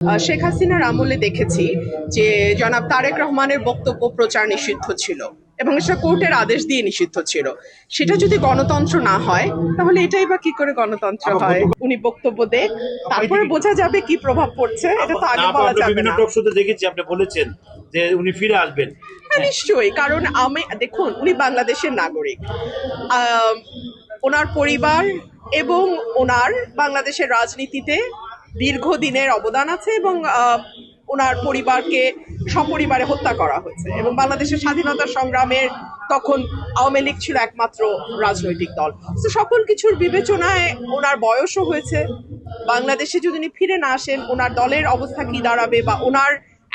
শেখ হাসিনার আমলে দেখেছি যে জনাব তারেক রহমানের বক্তব্য প্রচার নিষিদ্ধ ছিল এবং সেটা কোর্টের আদেশ দিয়ে নিষিদ্ধ ছিল। সেটা যদি গণতন্ত্র না হয় তাহলে এটাই বা কি করে গণতন্ত্র হয়? উনি বক্তব্য দেখ, তারপরে বোঝা যাবে কি প্রভাব পড়ছে। এটা তো আগে বলা যাবে না। দেখেছি আপনি বলেছেন যে উনি ফিরে আসবেন। হ্যাঁ, নিশ্চয়ই, কারণ আমি দেখুন উনি বাংলাদেশের নাগরিক, ওনার পরিবার এবং ওনার বাংলাদেশের রাজনীতিতে দীর্ঘদিনের অবদান আছে এবং ওনার পরিবারকে সপরিবারে হত্যা করা হয়েছে এবং বাংলাদেশের স্বাধীনতা সংগ্রামের তখন আওয়ামী লীগ ছিল একমাত্র রাজনৈতিক দল। তো সকল কিছুর বিবেচনায় ওনার বয়সও হয়েছে। বাংলাদেশে যদি উনি ফিরে না আসেন ওনার দলের অবস্থা কি দাঁড়াবে বা ওনার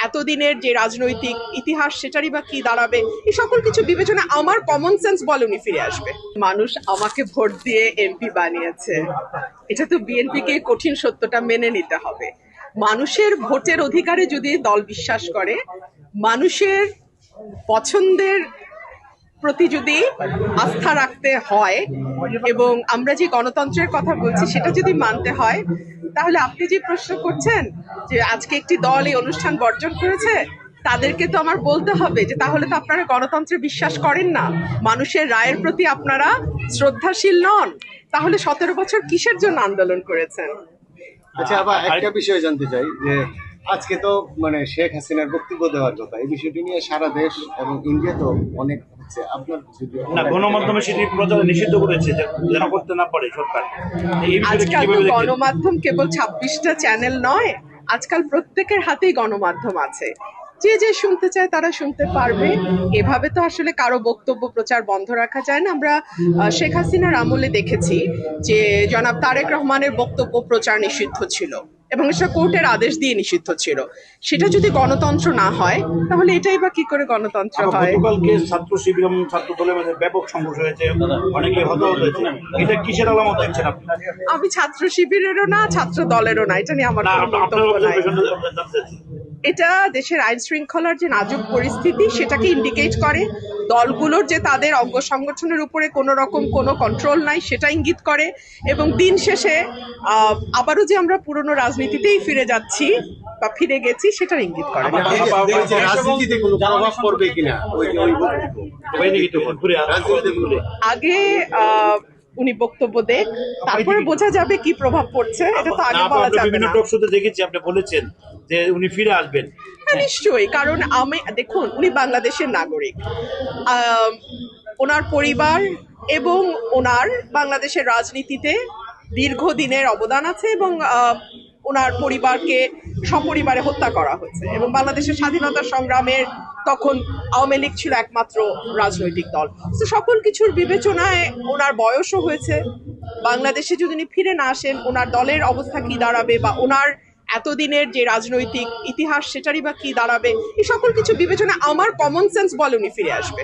এতদিনের যে রাজনৈতিক ইতিহাস সেটারই বা কি দাঁড়াবে, এই সকল কিছু বিবেচনা আমার কমন সেন্স বলে উনি ফিরে আসবে। মানুষ আমাকে ভোট দিয়ে এমপি বানিয়েছে, এটা তো বিএনপিকে কঠিন সত্যটা মেনে নিতে হবে। মানুষের ভোটের অধিকারে যদি দল বিশ্বাস করে, মানুষের পছন্দের প্রতি যদি আস্থা রাখতে হয় এবং আমরা যে গণতন্ত্রের কথা বলছি সেটা যদি মানতে হয়, তাহলে আপনি যে প্রশ্ন করছেন যে আজকে একটি দল এই অনুষ্ঠান বর্জন করেছে, তাদেরকে তো আমার বলতে হবে যে তাহলে তো আপনারা গণতন্ত্রে বিশ্বাস করেন না, মানুষের রায়ের প্রতি আপনারা শ্রদ্ধাশীল নন, তাহলে 17 বছর কিসের জন্য আন্দোলন করেছেন? আচ্ছা, আবার একটা বিষয় জানতে চাই যে আজকে তো শেখ হাসিনার বক্তব্য দেওয়ার কথা, এই বিষয়টি নিয়ে সারা দেশ এবং ইন্ডিয়া তো অনেক হচ্ছে। আপনার না, গণমাধ্যমে সেটি প্রচার নিষিদ্ধ করেছে যেন করতে না পারে সরকার। আজকাল তো গণমাধ্যম কেবল 26টা চ্যানেল নয়, আজকাল প্রত্যেকের হাতেই গণমাধ্যম আছে, যে যে শুনতে চায় তারা শুনতে পারবে। এভাবে তো আসলে কারো বক্তব্য প্রচার বন্ধ রাখা যায় না। আমরা শেখ হাসিনার আমলে দেখেছি যে জনাব তারেক রহমানের বক্তব্য প্রচার নিষিদ্ধ ছিল এবং সেটা কোর্টের আদেশ দিয়ে নিষিদ্ধ ছিল। সেটা যদি গণতন্ত্র না হয় তাহলে এটাই বা কি করে গণতন্ত্র হয়? গতকালকে ছাত্র শিবির এবং ছাত্র দলের মধ্যে ব্যাপক সংঘর্ষ হয়েছে, অনেকে হতাহত হয়েছে। এটা কিসের আলামত দেখছেন আপনি? আমি ছাত্র শিবিরেরও না, ছাত্র দলেরও না, এটা নিয়ে আমার কোনো বক্তব্য নাই। এটা দেশের আইন শৃঙ্খলার যে নাজুক পরিস্থিতি সেটাকে ইন্ডিকেট করে, দলগুলোর যে তাদের অঙ্গ সংগঠনের উপরে কোনো রকম কোনো কন্ট্রোল নাই সেটা ইঙ্গিত করে, এবং দিন শেষে আবারও যে আমরা পুরনো রাজনীতিতেই ফিরে যাচ্ছি বা ফিরে গেছি সেটার ইঙ্গিত করে। রাজনীতিতে কোনো প্রভাব পড়বে কিনা আগে উনি বক্তব্য দেখ, তারপরে বোঝা যাবে কি প্রভাব পড়ছে। এটা তো আগে বলা যাবে না। দেখেছি আপনি বলেছেন যে উনি ফিরে আসবেন। হ্যাঁ, নিশ্চয়ই, কারণ আমি দেখুন উনি বাংলাদেশের নাগরিক, ওনার পরিবার এবং ওনার বাংলাদেশের রাজনীতিতে দীর্ঘদিনের অবদান আছে এবং ওনার পরিবারকে সপরিবারে হত্যা করা হয়েছে এবং বাংলাদেশের স্বাধীনতা সংগ্রামের তখন আওয়ামী লীগ ছিল একমাত্র রাজনৈতিক দল। তো সকল কিছুর বিবেচনায় ওনার বয়সও হয়েছে। বাংলাদেশে যদি উনি ফিরে না আসেন ওনার দলের অবস্থা কি দাঁড়াবে বা ওনার এতদিনের যে রাজনৈতিক ইতিহাস সেটারই বা কি দাঁড়াবে, এই সকল কিছু বিবেচনা আমার কমন সেন্স বলে উনি ফিরে আসবে।